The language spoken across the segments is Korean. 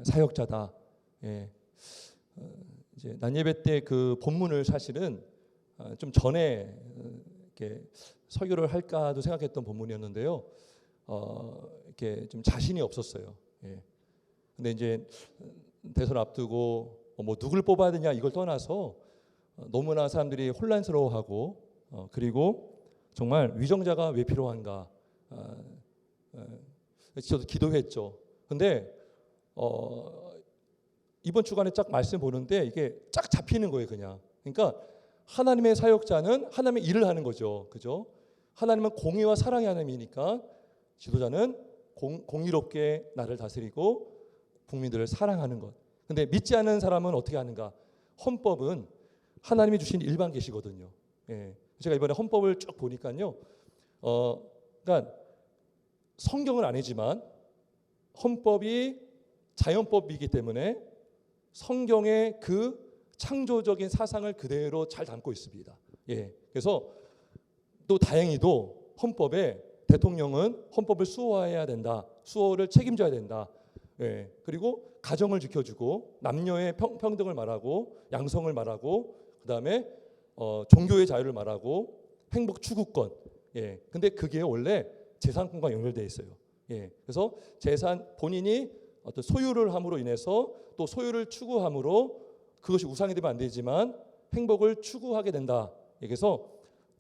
사역자다. 예. 이제 난예배 때 그 본문을 사실은 좀 전에 이렇게 설교를 할까도 생각했던 본문이었는데요. 이렇게 좀 자신이 없었어요. 예. 근데 이제 대선 앞두고 뭐 누굴 뽑아야 되냐 이걸 떠나서 너무나 사람들이 혼란스러워하고 그리고 정말 위정자가 왜 필요한가. 저도 기도했죠. 근데 이번 주간에 쫙 말씀 보는데 이게 쫙 잡히는 거예요, 그냥. 그러니까 하나님의 사역자는 하나님의 일을 하는 거죠, 그죠? 하나님은 공의와 사랑의 하나님이니까 지도자는 공의롭게 나를 다스리고 국민들을 사랑하는 것. 근데 믿지 않는 사람은 어떻게 하는가? 헌법은 하나님이 주신 일반 계시거든요. 예. 제가 이번에 헌법을 쭉 보니까요, 그러니까 성경은 아니지만 헌법이 자연법이기 때문에 성경의 그 창조적인 사상을 그대로 잘 담고 있습니다. 예. 그래서 또 다행히도 헌법에 대통령은 헌법을 수호해야 된다. 수호를 책임져야 된다. 예. 그리고 가정을 지켜주고 남녀의 평등을 말하고 양성을 말하고 그다음에 종교의 자유를 말하고 행복 추구권. 예. 근데 그게 원래 재산권과 연결되어 있어요. 예. 그래서 재산 본인이 어떤 소유를 함으로 인해서 또 소유를 추구함으로 그것이 우상이 되면 안 되지만 행복을 추구하게 된다. 그래서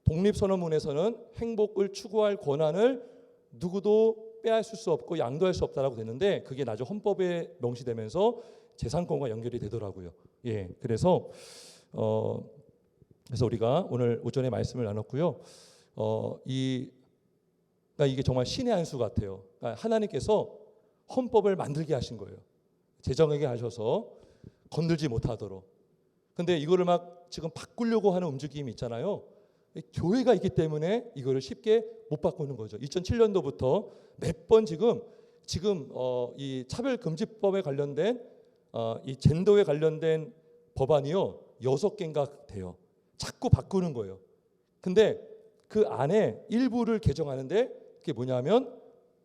독립선언문에서는 행복을 추구할 권한을 누구도 빼앗을 수 없고 양도할 수 없다라고 됐는데 그게 나중 헌법에 명시되면서 재산권과 연결이 되더라고요. 예, 그래서 우리가 오늘 오전에 말씀을 나눴고요. 그러니까 이게 정말 신의 한 수 같아요. 그러니까 하나님께서 헌법을 만들게 하신 거예요. 제정하게 하셔서 건들지 못하도록. 근데 이거를 막 지금 바꾸려고 하는 움직임이 있잖아요. 교회가 있기 때문에 이거를 쉽게 못 바꾸는 거죠. 2007년도부터 몇 번 지금 이 차별금지법에 관련된 이 젠더에 관련된 법안이요 6개인가 돼요. 자꾸 바꾸는 거예요. 근데 그 안에 일부를 개정하는데 그게 뭐냐면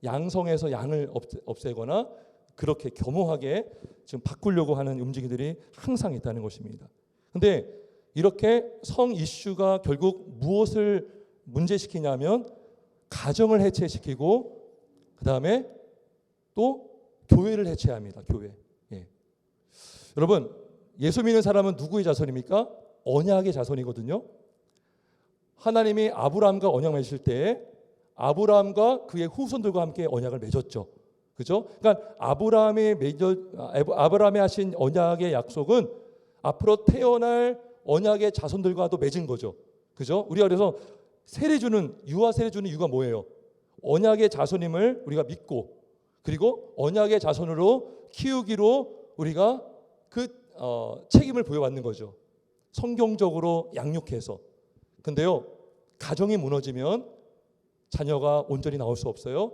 양성에서 양을 없애거나 그렇게 겸허하게 지금 바꾸려고 하는 움직임들이 항상 있다는 것입니다. 근데 이렇게 성 이슈가 결국 무엇을 문제시키냐면 가정을 해체시키고 그다음에 또 교회를 해체합니다. 교회. 예. 여러분 예수 믿는 사람은 누구의 자손입니까? 언약의 자손이거든요. 하나님이 아브라함과 언약 맺으실 때에 아브라함과 그의 후손들과 함께 언약을 맺었죠. 그죠? 그러니까 아브라함이 하신 언약의 약속은 앞으로 태어날 언약의 자손들과도 맺은 거죠. 그죠? 우리가 그래서 유아 세례 주는 이유가 뭐예요? 언약의 자손임을 우리가 믿고 그리고 언약의 자손으로 키우기로 우리가 그 책임을 부여받는 거죠. 성경적으로 양육해서. 근데요, 가정이 무너지면 자녀가 온전히 나올 수 없어요.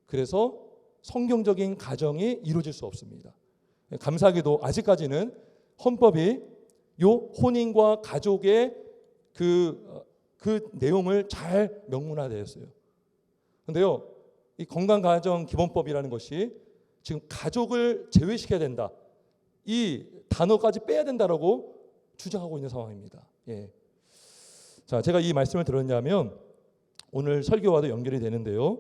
그래서 성경적인 가정이 이루어질 수 없습니다. 감사하게도 아직까지는 헌법이 요 혼인과 가족의 그 내용을 잘 명문화되었어요. 근데요, 이 건강가정기본법이라는 것이 지금 가족을 제외시켜야 된다. 이 단어까지 빼야 된다라고 주장하고 있는 상황입니다. 예. 자, 제가 이 말씀을 들었냐면 오늘 설교와도 연결이 되는데요.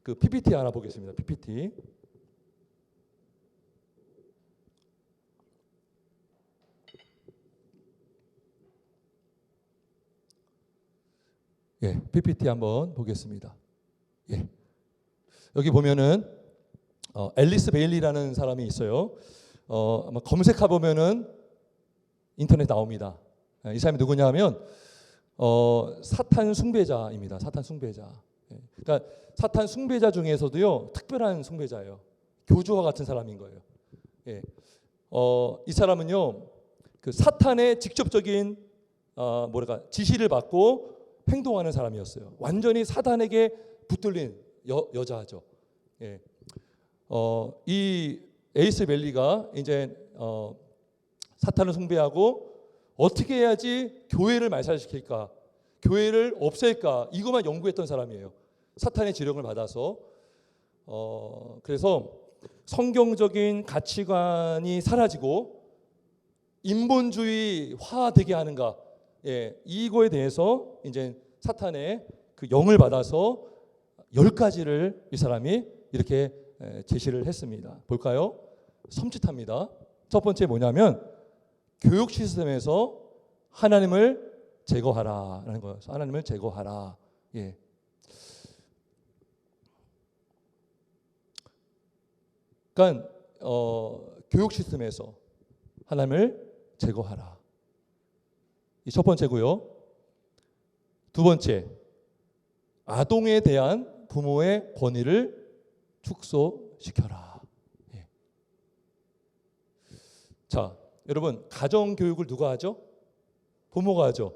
그 PPT 하나 보겠습니다. PPT. 예, PPT 한번 보겠습니다. 예. 여기 보면은 앨리스 베일리라는 사람이 있어요. 아마 검색해 보면은 인터넷 나옵니다. 이 사람이 누구냐면 사탄 숭배자입니다. 사탄 숭배자. 예. 그러니까 사탄 숭배자 중에서도요 특별한 숭배자예요. 교주와 같은 사람인 거예요. 예. 이 사람은요 그 사탄의 직접적인 지시를 받고 행동하는 사람이었어요. 완전히 사탄에게 붙들린 여자죠. 예. 이 에이스 벨리가 이제 사탄을 숭배하고 어떻게 해야지 교회를 말살시킬까, 교회를 없앨까 이것만 연구했던 사람이에요. 사탄의 지령을 받아서. 그래서 성경적인 가치관이 사라지고 인본주의화되게 하는가? 예, 이거에 대해서 이제 사탄의 그 영을 받아서 10가지를 이 사람이 이렇게 제시를 했습니다. 볼까요? 섬찟합니다. 첫 번째 뭐냐면 교육 시스템에서 하나님을 제거하라라는 거예요. 하나님을 제거하라. 예. 그러니까 교육 시스템에서 하나님을 제거하라. 이 첫 번째고요. 두 번째, 아동에 대한 부모의 권위를 축소시켜라. 예. 자, 여러분, 가정 교육을 누가 하죠? 부모가 하죠.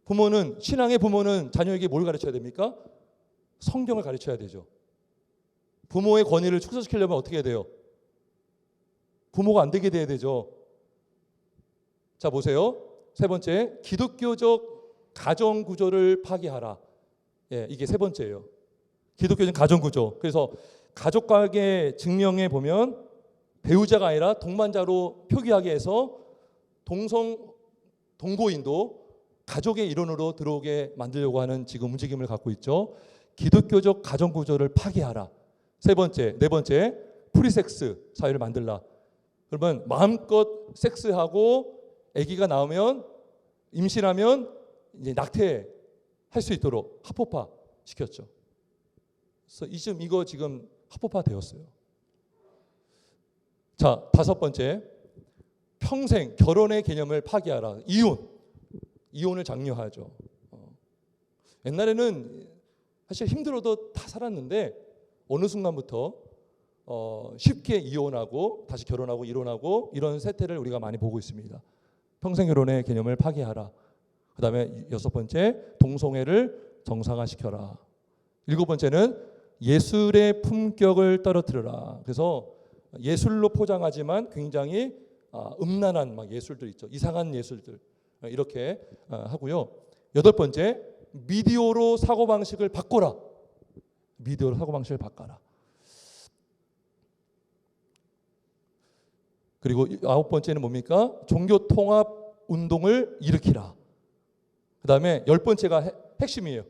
부모는, 신앙의 부모는 자녀에게 뭘 가르쳐야 됩니까? 성경을 가르쳐야 되죠. 부모의 권위를 축소시키려면 어떻게 해야 돼요? 부모가 안 되게 돼야 되죠. 자, 보세요. 세 번째, 기독교적 가정 구조를 파괴하라. 예, 이게 세 번째예요. 기독교적 가정 구조. 그래서 가족관계 증명에 보면 배우자가 아니라 동반자로 표기하게 해서 동거인도 가족의 일원으로 들어오게 만들려고 하는 지금 움직임을 갖고 있죠. 기독교적 가정 구조를 파괴하라. 세 번째, 네 번째, 프리섹스 사회를 만들라. 그러면 마음껏 섹스하고 아기가 나오면 임신하면 이제 낙태할 수 있도록 합법화 시켰죠. 그래서 이거 지금 합법화 되었어요. 자, 다섯 번째, 평생 결혼의 개념을 파기하라. 이혼을 장려하죠. 옛날에는 사실 힘들어도 다 살았는데 어느 순간부터 쉽게 이혼하고 다시 결혼하고 이혼하고 이런 세태를 우리가 많이 보고 있습니다. 평생 결혼의 개념을 파기하라. 그 다음에 여섯 번째, 동성애를 정상화시켜라. 일곱 번째는 예술의 품격을 떨어뜨려라. 그래서 예술로 포장하지만 굉장히 음란한 막 예술들 있죠. 이상한 예술들 이렇게 하고요. 여덟 번째, 미디어로 사고방식을 바꿔라. 미디어로 사고방식을 바꿔라. 그리고 아홉 번째는 뭡니까? 종교통합 운동을 일으키라. 그 다음에 열 번째가 핵심이에요.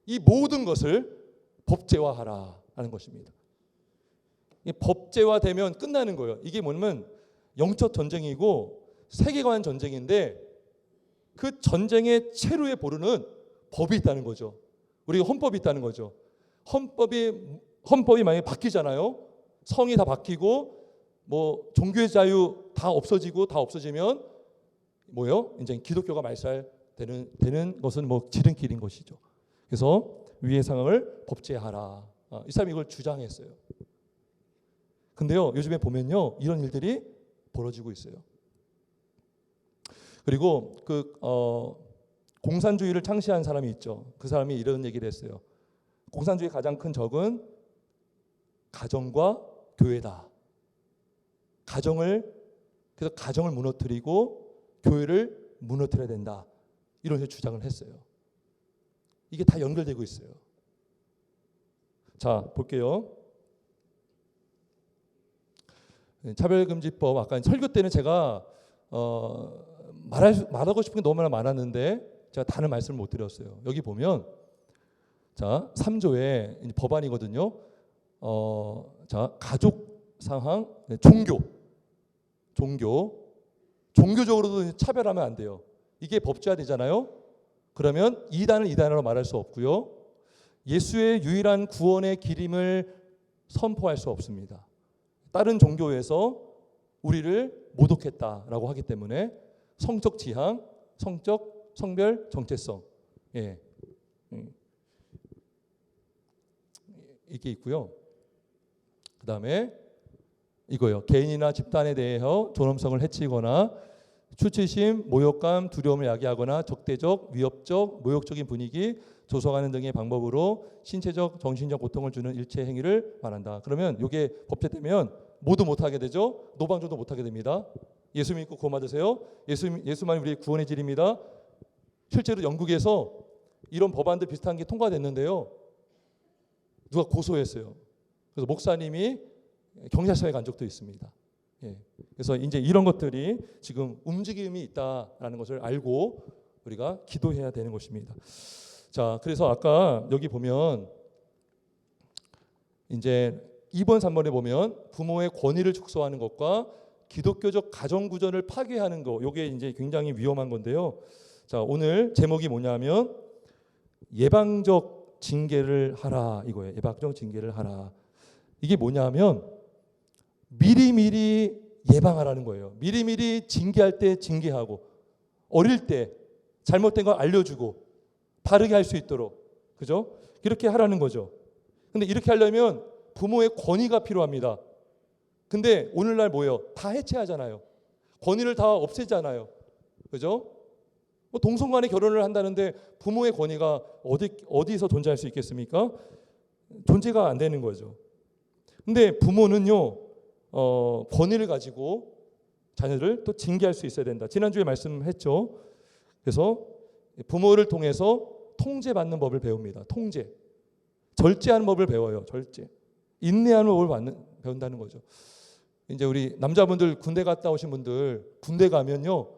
이 모든 것을 법제화하라 하는 것입니다. 법제화되면 끝나는 거예요. 이게 뭐냐면 영적 전쟁이고 세계관 전쟁인데 그 전쟁의 체루에 보르는 법이 있다는 거죠. 우리가 헌법이 있다는 거죠. 헌법이 만약에 바뀌잖아요. 성이 다 바뀌고 뭐 종교의 자유 다 없어지면 뭐요? 이제 기독교가 말살되는 것은 뭐 지름길인 것이죠. 그래서 위의 상황을 법제하라. 이 사람이 이걸 주장했어요. 근데요, 요즘에 보면요, 이런 일들이 벌어지고 있어요. 그리고 공산주의를 창시한 사람이 있죠. 그 사람이 이런 얘기를 했어요. 공산주의 가장 큰 적은 가정과 교회다. 그래서 가정을 무너뜨리고 교회를 무너뜨려야 된다. 이런 주장을 했어요. 이게 다 연결되고 있어요. 자, 볼게요. 차별금지법, 아까 설교 때는 제가 말하고 싶은 게 너무나 많았는데 제가 다른 말씀을 못 드렸어요. 여기 보면 자, 3조의 법안이거든요. 자, 가족 상황, 종교적으로도 차별하면 안 돼요. 이게 법제화되잖아요. 그러면 이단을 이단으로 말할 수 없고요. 예수의 유일한 구원의 길임을 선포할 수 없습니다. 다른 종교에서 우리를 모독했다라고 하기 때문에 성적 지향, 성별 정체성, 예, 이게 있고요. 그 다음에 이거요. 개인이나 집단에 대해서 존엄성을 해치거나 수치심, 모욕감, 두려움을 야기하거나 적대적, 위협적, 모욕적인 분위기 조성하는 등의 방법으로 신체적, 정신적 고통을 주는 일체 행위를 말한다. 그러면 이게 법제되면 모두 못하게 되죠. 노방종도 못하게 됩니다. 예수 믿고 구원받으세요. 예수만이 우리의 구원의 길입니다. 실제로 영국에서 이런 법안들 비슷한 게 통과됐는데요. 누가 고소했어요. 그래서 목사님이 경찰서에 간 적도 있습니다. 예. 그래서 이제 이런 것들이 지금 움직임이 있다라는 것을 알고 우리가 기도해야 되는 것입니다. 자, 그래서 아까 여기 보면 이제 2번, 3번에 보면 부모의 권위를 축소하는 것과 기독교적 가정 구조를 파괴하는 거, 이게 이제 굉장히 위험한 건데요. 자, 오늘 제목이 뭐냐면 예방적 징계를 하라 이거예요. 예방적 징계를 하라. 이게 뭐냐면 미리미리 예방하라는 거예요. 미리미리 징계할 때 징계하고 어릴 때 잘못된 걸 알려주고 바르게 할 수 있도록, 그죠? 이렇게 하라는 거죠. 근데 이렇게 하려면 부모의 권위가 필요합니다. 근데 오늘날 뭐예요? 다 해체하잖아요. 권위를 다 없애잖아요. 그죠? 뭐 동성간에 결혼을 한다는데 부모의 권위가 어디서 존재할 수 있겠습니까? 존재가 안 되는 거죠. 근데 부모는요, 권위를 가지고 자녀를 또 징계할 수 있어야 된다. 지난주에 말씀했죠. 그래서 부모를 통해서 통제받는 법을 배웁니다. 통제. 절제하는 법을 배워요. 절제. 인내하는 법을 배운다는 거죠. 이제 우리 남자분들 군대 갔다 오신 분들 군대 가면요,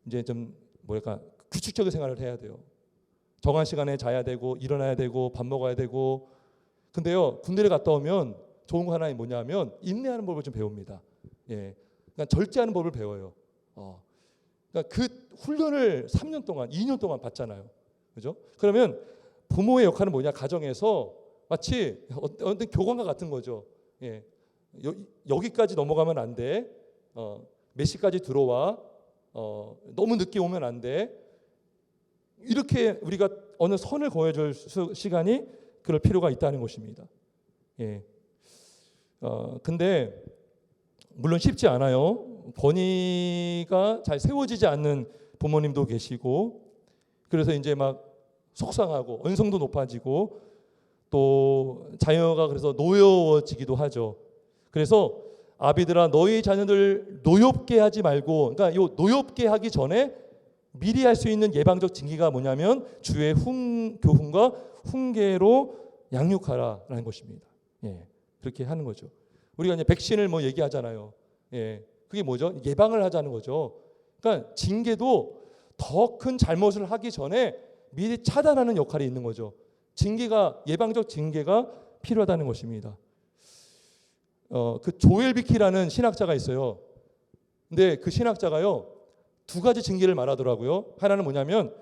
이제 좀 뭐랄까 규칙적인 생활을 해야 돼요. 정한 시간에 자야 되고 일어나야 되고 밥 먹어야 되고. 근데요, 군대를 갔다 오면 좋은 거 하나 뭐냐면 인내하는 법을 좀 배웁니다. 예, 그러니까 절제하는 법을 배워요. 그러니까 그 훈련을 3년 동안, 2년 동안 받잖아요. 그죠? 그러면 부모의 역할은 뭐냐? 가정에서 마치 어떤 교관과 같은 거죠. 예, 여기까지 넘어가면 안 돼. 몇 시까지 들어와. 너무 늦게 오면 안 돼. 이렇게 우리가 어느 선을 그어줄 시간이 그럴 필요가 있다는 것입니다. 예. 근데 물론 쉽지 않아요. 권위가 잘 세워지지 않는 부모님도 계시고, 그래서 이제 막 속상하고 언성도 높아지고 또 자녀가 그래서 노여워지기도 하죠. 그래서 아비들아 너희 자녀들 노엽게 하지 말고, 그러니까 요 노엽게 하기 전에 미리 할 수 있는 예방적 징계가 뭐냐면 주의 교훈과 훈계로 양육하라라는 것입니다. 예, 그렇게 하는 거죠. 우리가 이제 백신을 뭐 얘기하잖아요. 예, 그게 뭐죠? 예방을 하자는 거죠. 그러니까 징계도 더 큰 잘못을 하기 전에 미리 차단하는 역할이 있는 거죠. 징계가, 예방적 징계가 필요하다는 것입니다. 그 조엘 비키라는 신학자가 있어요. 근데 그 신학자가요, 두 가지 징계를 말하더라고요. 하나는 뭐냐면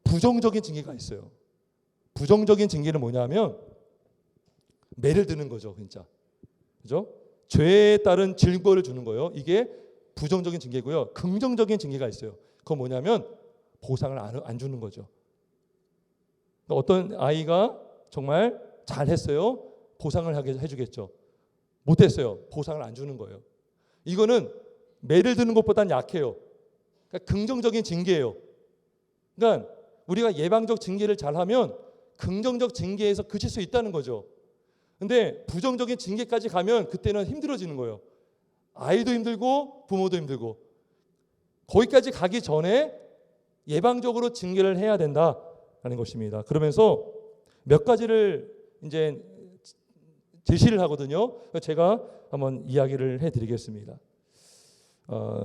부정적인 징계가 있어요. 부정적인 징계는 뭐냐면 매를 드는 거죠, 진짜. 그죠? 죄에 따른 질거를 주는 거예요. 이게 부정적인 징계고요. 긍정적인 징계가 있어요. 그건 뭐냐면 보상을 안 주는 거죠. 어떤 아이가 정말 잘했어요. 보상을 해주겠죠. 못했어요. 보상을 안 주는 거예요. 이거는 매를 드는 것보다는 약해요. 그러니까 긍정적인 징계예요. 그러니까 우리가 예방적 징계를 잘하면 긍정적 징계에서 그칠 수 있다는 거죠. 근데 부정적인 징계까지 가면 그때는 힘들어지는 거예요. 아이도 힘들고 부모도 힘들고. 거기까지 가기 전에 예방적으로 징계를 해야 된다라는 것입니다. 그러면서 몇 가지를 이제 제시를 하거든요. 제가 한번 이야기를 해드리겠습니다.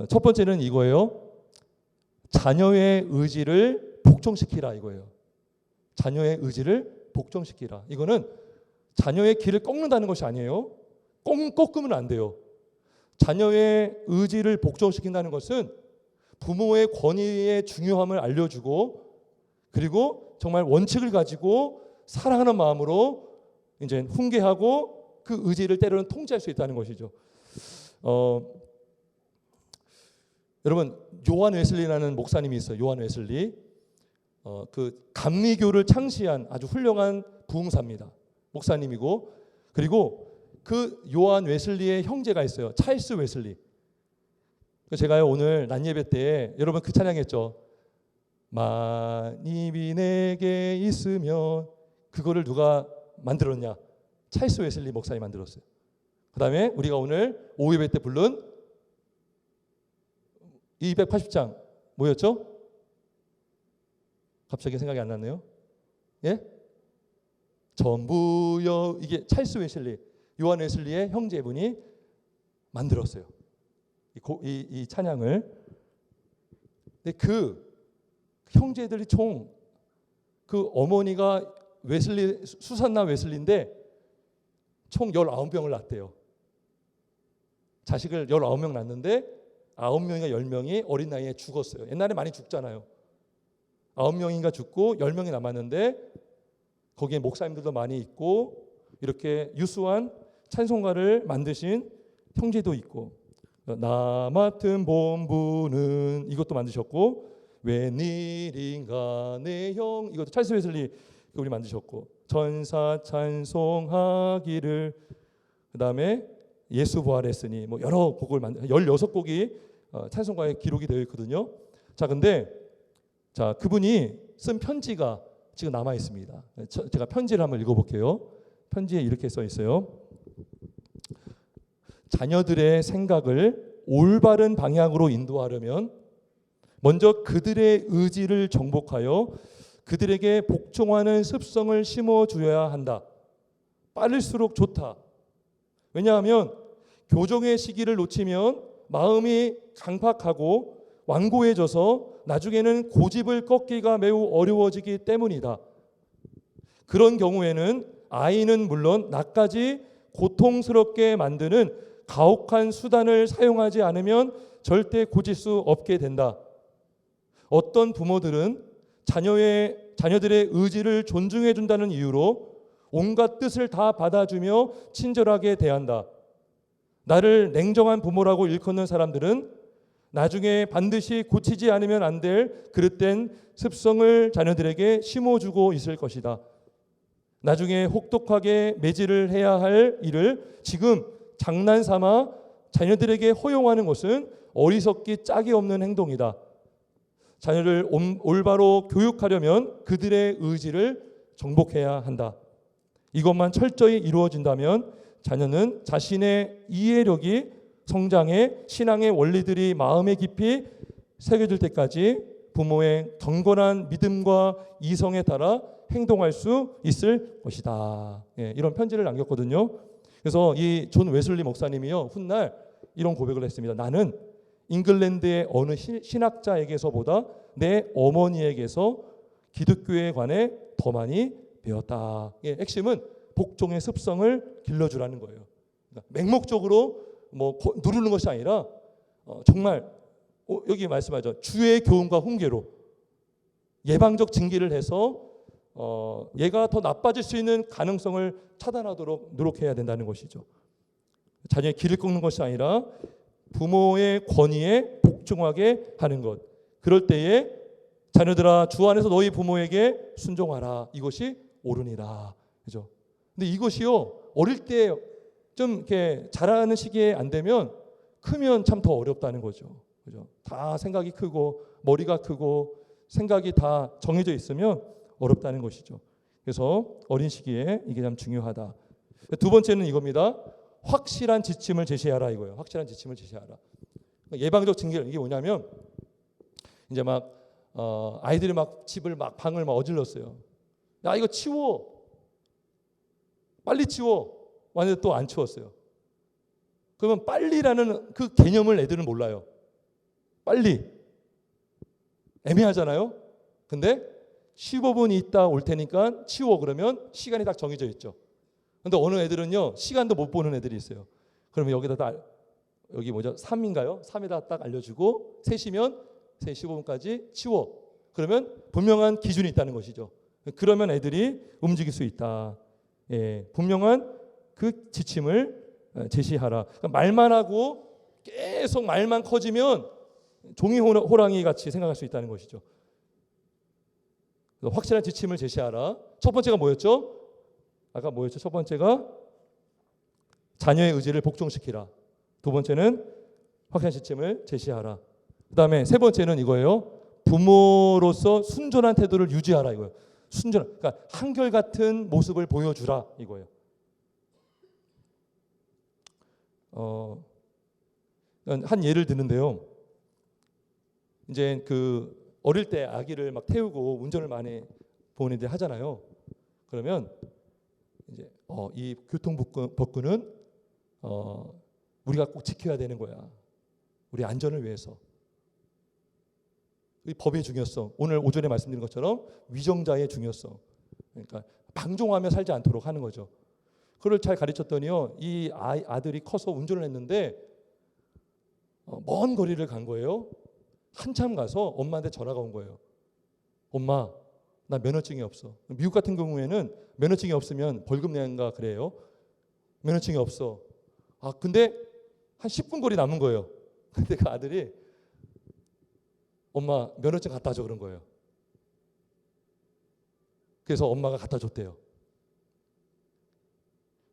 첫 번째는 이거예요. 자녀의 의지를 복종시키라 이거예요. 자녀의 의지를 복종시키라. 이거는 자녀의 길을 꺾는다는 것이 아니에요. 꺾으면 안 돼요. 자녀의 의지를 복종시킨다는 것은 부모의 권위의 중요함을 알려주고, 그리고 정말 원칙을 가지고 사랑하는 마음으로 이제 훈계하고 그 의지를 때로는 통제할 수 있다는 것이죠. 여러분, 요한 웨슬리라는 목사님이 있어요. 요한 웨슬리. 그 감리교를 창시한 아주 훌륭한 부흥사입니다. 목사님이고, 그리고 그 요한 웨슬리의 형제가 있어요. 찰스 웨슬리. 제가요 오늘 낮 예배 때 여러분 그 찬양했죠. 만입이 내게 있으면, 그거를 누가 만들었냐? 찰스 웨슬리 목사님이 만들었어요. 그 다음에 우리가 오늘 오후 예배 때 부른 280장 뭐였죠? 갑자기 생각이 안 나네요. 예? 전부여, 이게 찰스 웨슬리. 요한 웨슬리의 형제분이 만들었어요. 이 찬양을. 근데 그 형제들이 총 그 어머니가 웨슬리 수산나 웨슬리인데 총 19명을 낳았대요. 자식을 19명 낳았는데 9명인가 10명이 어린 나이에 죽었어요. 옛날에 많이 죽잖아요. 9명인가 죽고 10명이 남았는데 거기에 목사님들도 많이 있고 이렇게 유수한 찬송가를 만드신 형제도 있고 나 맡은 본부는 이것도 만드셨고 웬일인가 내 형 이것도 찰스 웨슬리 우리 만드셨고 전사 찬송하기를 그다음에 예수 부활했으니 뭐 여러 곡을 16곡이 찬송가에 기록이 되어 있거든요. 자, 근데 자, 그분이 쓴 편지가 지금 남아 있습니다. 제가 편지를 한번 읽어 볼게요. 편지에 이렇게 써 있어요. 자녀들의 생각을 올바른 방향으로 인도하려면 먼저 그들의 의지를 정복하여 그들에게 복종하는 습성을 심어줘야 한다. 빠를수록 좋다. 왜냐하면 교정의 시기를 놓치면 마음이 강팍하고 완고해져서 나중에는 고집을 꺾기가 매우 어려워지기 때문이다. 그런 경우에는 아이는 물론 나까지 고통스럽게 만드는 가혹한 수단을 사용하지 않으면 절대 고칠 수 없게 된다. 어떤 부모들은 자녀들의 의지를 존중해 준다는 이유로 온갖 뜻을 다 받아주며 친절하게 대한다. 나를 냉정한 부모라고 일컫는 사람들은 나중에 반드시 고치지 않으면 안 될 그릇된 습성을 자녀들에게 심어주고 있을 것이다. 나중에 혹독하게 매질을 해야 할 일을 지금 장난삼아 자녀들에게 허용하는 것은 어리석기 짝이 없는 행동이다. 자녀를 올바로 교육하려면 그들의 의지를 정복해야 한다. 이것만 철저히 이루어진다면 자녀는 자신의 이해력이 성장해 신앙의 원리들이 마음에 깊이 새겨질 때까지 부모의 경건한 믿음과 이성에 따라 행동할 수 있을 것이다. 예, 이런 편지를 남겼거든요. 그래서 이 존 웨슬리 목사님이요 훗날 이런 고백을 했습니다. 나는 잉글랜드의 어느 신학자에게서보다 내 어머니에게서 기독교에 관해 더 많이 배웠다. 예, 핵심은 복종의 습성을 길러주라는 거예요. 그러니까 맹목적으로 뭐 누르는 것이 아니라 정말 여기 말씀하죠. 주의 교훈과 훈계로 예방적 징계를 해서 얘가 더 나빠질 수 있는 가능성을 차단하도록 노력해야 된다는 것이죠. 자녀의 길을 꺾는 것이 아니라 부모의 권위에 복종하게 하는 것. 그럴 때에 자녀들아 주 안에서 너희 부모에게 순종하라. 이것이 옳으니라. 그죠? 근데 이것이요 어릴 때 좀 이렇게 자라는 시기에 안 되면 크면 참 더 어렵다는 거죠. 그죠? 다 생각이 크고 머리가 크고 생각이 다 정해져 있으면 어렵다는 것이죠. 그래서 어린 시기에 이게 참 중요하다. 두 번째는 이겁니다. 확실한 지침을 제시하라 이거예요. 확실한 지침을 제시하라. 예방적 징계 이게 뭐냐면 이제 막 아이들이 막 집을 막 방을 막 어질렀어요. 야 이거 치워. 빨리 치워. 완전히 또 안 치웠어요. 그러면 빨리라는 그 개념을 애들은 몰라요. 빨리. 애매하잖아요. 근데 15분 있다 올 테니까 치워 그러면 시간이 딱 정해져 있죠. 근데 어느 애들은요 시간도 못 보는 애들이 있어요. 그러면 여기다 여기 뭐죠? 3인가요? 3에다 딱 알려주고 3시면 3시 15분까지 치워. 그러면 분명한 기준이 있다는 것이죠. 그러면 애들이 움직일 수 있다. 예, 분명한 그 지침을 제시하라. 그러니까 말만 하고 계속 말만 커지면 종이 호랑이 같이 생각할 수 있다는 것이죠. 확실한 지침을 제시하라. 첫 번째가 뭐였죠? 아까 뭐였죠? 첫 번째가 자녀의 의지를 복종시키라. 두 번째는 확실한 지침을 제시하라. 그 다음에 세 번째는 이거예요. 부모로서 순전한 태도를 유지하라 이거예요. 순전한, 그러니까 한결같은 모습을 보여주라 이거예요. 한 예를 드는데요. 이제 그 어릴 때 아기를 막 태우고 운전을 많이 부모님들이 하잖아요. 그러면 이제 이 교통법규는 우리가 꼭 지켜야 되는 거야. 우리 안전을 위해서. 이 법의 중요성, 오늘 오전에 말씀드린 것처럼 위정자의 중요성. 그러니까 방종하며 살지 않도록 하는 거죠. 그걸 잘 가르쳤더니요, 이 아들이 커서 운전을 했는데 먼 거리를 간 거예요. 한참 가서 엄마한테 전화가 온 거예요. 엄마, 나 면허증이 없어. 미국 같은 경우에는 면허증이 없으면 벌금 내는가 그래요. 면허증이 없어. 근데 한 10분 거리 남은 거예요. 근데 그 아들이 엄마 면허증 갖다 줘 그런 거예요. 그래서 엄마가 갖다 줬대요.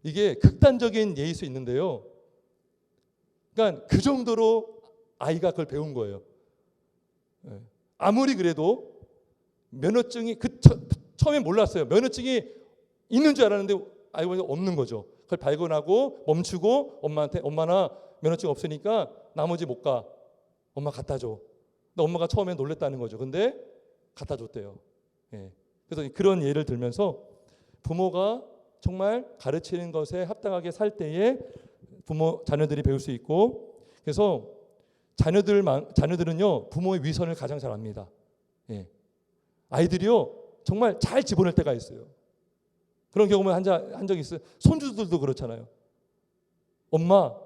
이게 극단적인 예일 수 있는데요. 그러니까 그 정도로 아이가 그걸 배운 거예요. 아무리 그래도 면허증이 처음에 몰랐어요. 면허증이 있는 줄 알았는데 알고 보니까 없는 거죠. 그걸 발견하고 멈추고 엄마한테 엄마 나 면허증 없으니까 나머지 못 가. 엄마 갖다 줘. 근데 엄마가 처음에 놀랬다는 거죠. 근데 갖다 줬대요. 그래서 그런 예를 들면서 부모가 정말 가르치는 것에 합당하게 살 때에 자녀들이 배울 수 있고, 그래서 자녀들은요 부모의 위선을 가장 잘 압니다. 아이들이요 정말 잘 집어낼 때가 있어요. 그런 경험을 한 적이 있어요. 손주들도 그렇잖아요. 엄마,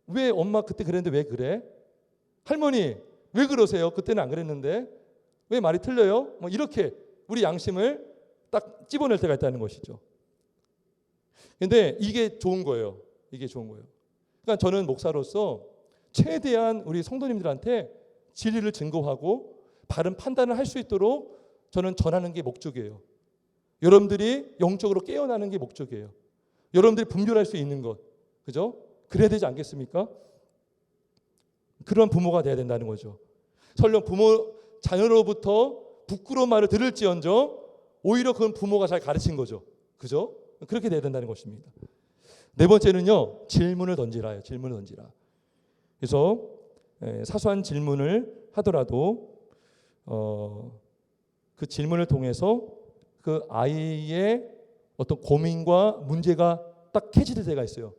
왜 엄마 그때 그랬는데 왜 그래? 할머니, 왜 그러세요? 그때는 안 그랬는데 왜 말이 틀려요? 뭐 이렇게 우리 양심을 딱 집어낼 때가 있다는 것이죠. 근데 이게 좋은 거예요. 이게 좋은 거예요. 그러니까 저는 목사로서 최대한 우리 성도님들한테 진리를 증거하고 바른 판단을 할 수 있도록 저는 전하는 게 목적이에요. 여러분들이 영적으로 깨어나는 게 목적이에요. 여러분들이 분별할 수 있는 것, 그죠? 그래야 되지 않겠습니까? 그런 부모가 돼야 된다는 거죠. 설령 자녀로부터 부끄러운 말을 들을지언정 오히려 그건 부모가 잘 가르친 거죠. 그죠? 그렇게 돼야 된다는 것입니다. 네 번째는요, 질문을 던지라예요. 질문을 던지라. 그래서 사소한 질문을 하더라도 그 질문을 통해서 그 아이의 어떤 고민과 문제가 딱 캐치될 때가 있어요.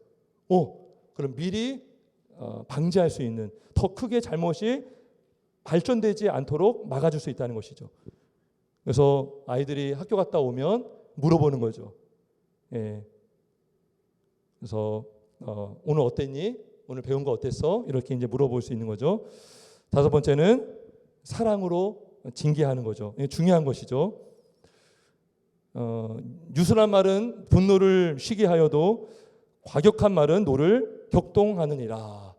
그럼 미리 방지할 수 있는, 더 크게 잘못이 발전되지 않도록 막아줄 수 있다는 것이죠. 그래서 아이들이 학교 갔다 오면 물어보는 거죠. 그래서 오늘 어땠니? 오늘 배운 거 어땠어? 이렇게 이제 물어볼 수 있는 거죠. 다섯 번째는 사랑으로 징계하는 거죠. 이게 중요한 것이죠. 유순한 말은 분노를 쉬게 하여도 과격한 말은 노를 격동하느니라.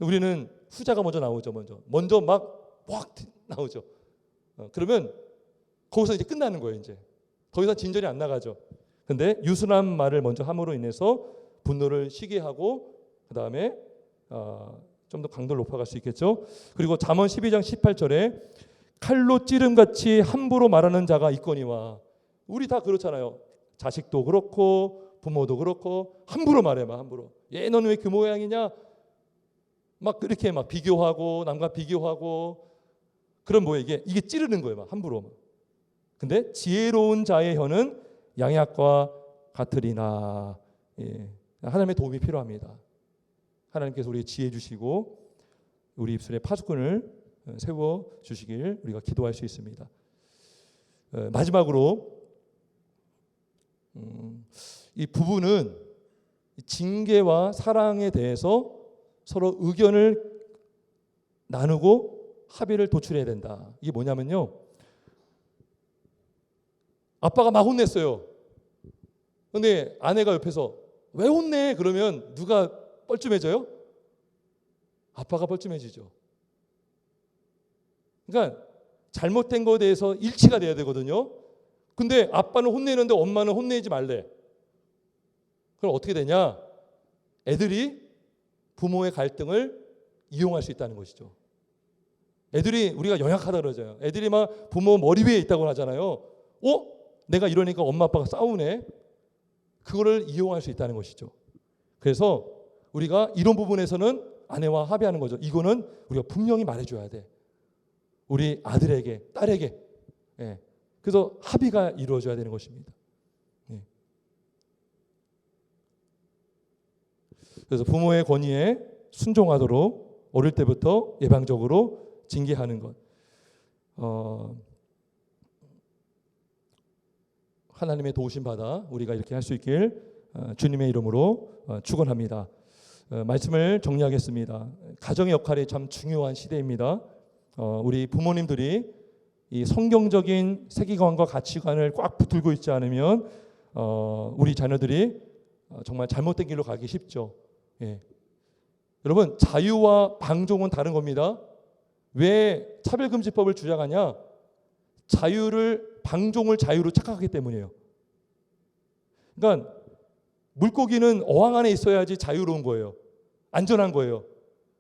우리는 후자가 먼저 나오죠. 먼저 막 확 나오죠. 그러면 거기서 이제 끝나는 거예요. 이제 더 이상 진전이 안 나가죠. 근데 유순한 말을 먼저 함으로 인해서 분노를 쉬게 하고 그 다음에 좀 더 강도를 높아갈 수 있겠죠. 그리고 잠언 12장 18절에 칼로 찌름같이 함부로 말하는 자가 있거니와. 우리 다 그렇잖아요. 자식도 그렇고 부모도 그렇고 함부로 말해. 막 함부로. 얘 너는 왜 그 모양이냐? 막 그렇게 막 비교하고 남과 비교하고. 그럼 뭐예요? 이게 찌르는 거예요. 막 함부로. 근데 지혜로운 자의 혀는 양약과 같으리나. 하나님의 도움이 필요합니다. 하나님께서 우리 지혜 주시고 우리 입술에 파수꾼을 세워 주시길 우리가 기도할 수 있습니다. 마지막으로 이 부부는 징계와 사랑에 대해서 서로 의견을 나누고 합의를 도출해야 된다. 이게 뭐냐면요, 아빠가 막 혼냈어요. 근데 아내가 옆에서 왜 혼내? 그러면 누가 뻘쭘해져요? 아빠가 뻘쭘해지죠. 그러니까 잘못된 것에 대해서 일치가 돼야 되거든요. 근데 아빠는 혼내는데 엄마는 혼내지 말래. 그럼 어떻게 되냐? 애들이 부모의 갈등을 이용할 수 있다는 것이죠. 애들이 우리가 연약하다 그러잖아요. 애들이 막 부모 머리 위에 있다고 하잖아요. 내가 이러니까 엄마 아빠가 싸우네. 그거를 이용할 수 있다는 것이죠. 그래서 우리가 이런 부분에서는 아내와 합의하는 거죠. 이거는 우리가 분명히 말해줘야 돼. 우리 아들에게, 딸에게. 그래서 합의가 이루어져야 되는 것입니다. 그래서 부모의 권위에 순종하도록 어릴 때부터 예방적으로 징계하는 것. 하나님의 도우심 받아 우리가 이렇게 할 수 있길 주님의 이름으로 축원합니다. 말씀을 정리하겠습니다. 가정의 역할이 참 중요한 시대입니다. 우리 부모님들이 이 성경적인 세계관과 가치관을 꽉 붙들고 있지 않으면 우리 자녀들이 정말 잘못된 길로 가기 쉽죠. 예. 여러분, 자유와 방종은 다른 겁니다. 왜 차별금지법을 주장하냐? 방종을 자유로 착각하기 때문이에요. 그러니까 물고기는 어항 안에 있어야지 자유로운 거예요. 안전한 거예요.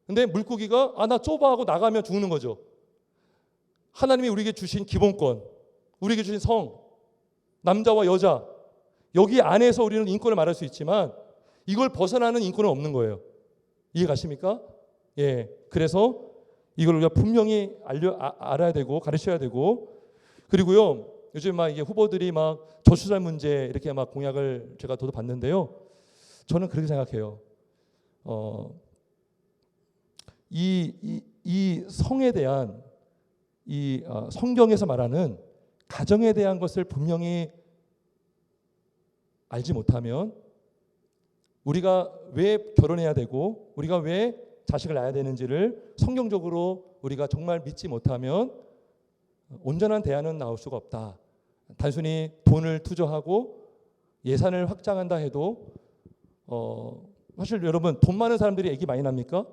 근데 물고기가 나 좁아 하고 나가면 죽는 거죠. 하나님이 우리에게 주신 기본권, 우리에게 주신 성, 남자와 여자, 여기 안에서 우리는 인권을 말할 수 있지만 이걸 벗어나는 인권은 없는 거예요. 이해 가십니까? 예. 그래서 이걸 우리가 분명히 알아야 되고 가르쳐야 되고, 그리고요, 요즘 막 이게 후보들이 막 저출산 문제 이렇게 막 공약을 제가 저도 봤는데요. 저는 그렇게 생각해요. 이 성에 대한 성경에서 말하는 가정에 대한 것을 분명히 알지 못하면, 우리가 왜 결혼해야 되고 우리가 왜 자식을 낳아야 되는지를 성경적으로 우리가 정말 믿지 못하면 온전한 대안은 나올 수가 없다. 단순히 돈을 투자하고 예산을 확장한다 해도 사실 여러분, 돈 많은 사람들이 아기 많이 납니까?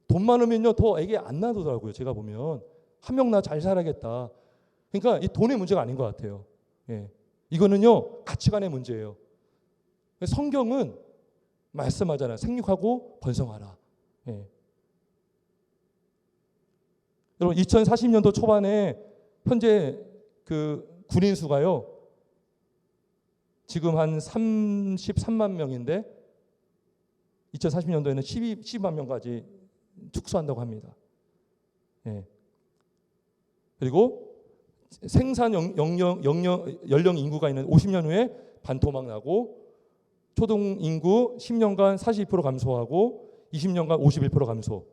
돈 많으면요 더 아기 안 낳더라고요. 제가 보면 한 명 나 잘 살아야겠다. 그러니까 이 돈의 문제가 아닌 것 같아요. 예. 이거는요 가치관의 문제예요. 성경은 말씀하잖아요. 생육하고 번성하라. 예. 여러분, 2040년도 초반에 현재 그 군인 수가요 지금 한 33만 명인데 2040년도에는 12만 명까지 축소한다고 합니다. 예. 그리고 생산 연령 인구가 있는 50년 후에 반토막 나고, 초등 인구 10년간 42% 감소하고 20년간 51% 감소.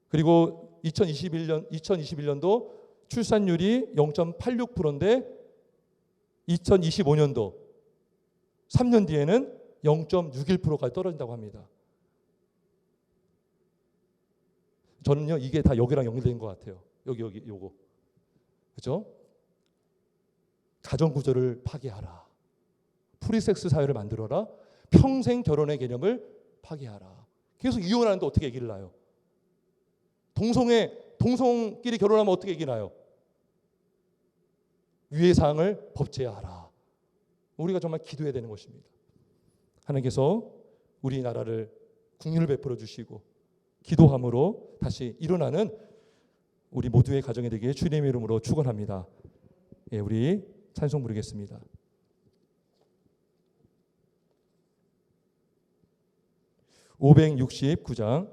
그리고 2021년도 출산율이 0.86%인데 2025년도 3년 뒤에는 0.61%까지 떨어진다고 합니다. 저는요 이게 다 여기랑 연결된 것 같아요. 여기 요거. 그죠? 가정 구조를 파괴하라. 프리섹스 사회를 만들어라. 평생 결혼의 개념을 파괴하라. 계속 이혼하는데 어떻게 아기를 낳아요? 동성끼리 결혼하면 어떻게 아기 낳아요? 위의 사항을 법제하라. 우리가 정말 기도해야 되는 것입니다. 하나님께서 우리나라를 국률을 베풀어 주시고 기도함으로 다시 일어나는 우리 모두의 가정이 되기에 주님의 이름으로 축원합니다. 예, 우리 찬송 부르겠습니다. 569장